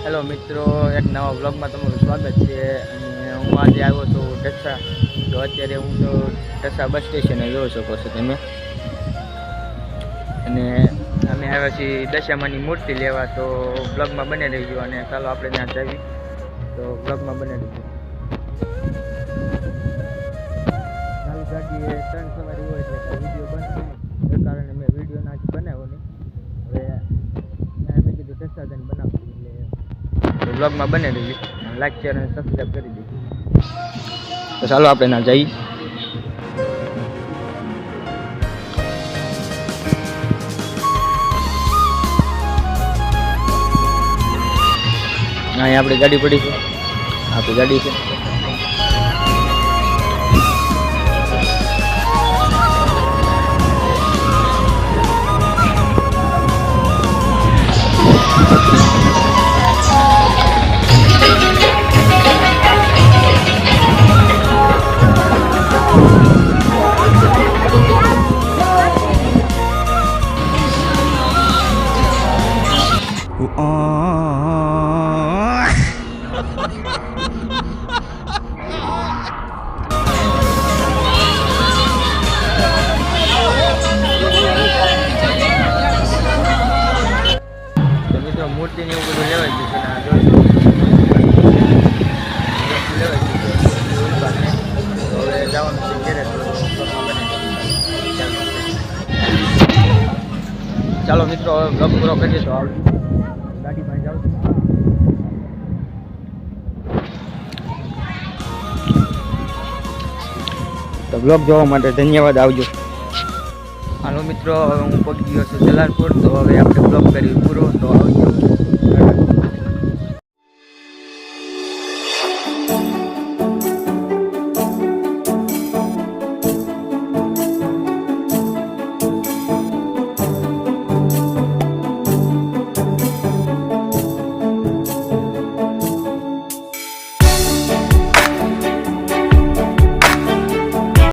Hello મિત્રો, એક નવા બ્લોગમાં તમારું સ્વાગત છે. અને હું આજે આવ્યો છું ઢસા. તો અત્યારે હું તો ઢસા બસ સ્ટેશને જોઈ શકો છો તમે. અને અમે આવ્યા છીએ દશામાની મૂર્તિ લેવા, તો બ્લોગમાં બને રહીજો. અને ચાલો આપણે ત્યાં જઈએ, તો બ્લોગમાં બને રહીજો. ચાલુ ગાડીએ 3 સવારી હોય એટલે વિડીયો બંધ થઈ એ કારણે મેં વિડીયો ના બનાવ્યો નહીં. હવે મેં કીધું ઢસા જઈને બનાવશું, એટલે બ્લોગમાં બને રહીજો. લાઈક શેર અને સબસ્ક્રાઈબ કરી દીધું. તો ચાલો આપણે ના જઈએ. અહીં આપણી ગાડી પડી છે, આપણી ગાડી છે. મૂર્તિ ને એવું બધું લેવાઈ ગયું છે. આ જોઈ લેવાઈ ગયું છે. તો હવે જવાનું છે ઘેરે. ચાલો મિત્રો, હવે બ્લોગ પૂરો કરીએ. તો ગાડીમાં જાઉં છું. તો બ્લોગ જોવા માટે ધન્યવાદ. આવજો. હાલો મિત્રો, હવે હું પહોંચી ગયો છું જલાલપુર. તો હવે આપણે બ્લોગ કરીએ પૂરો. તો આવજો.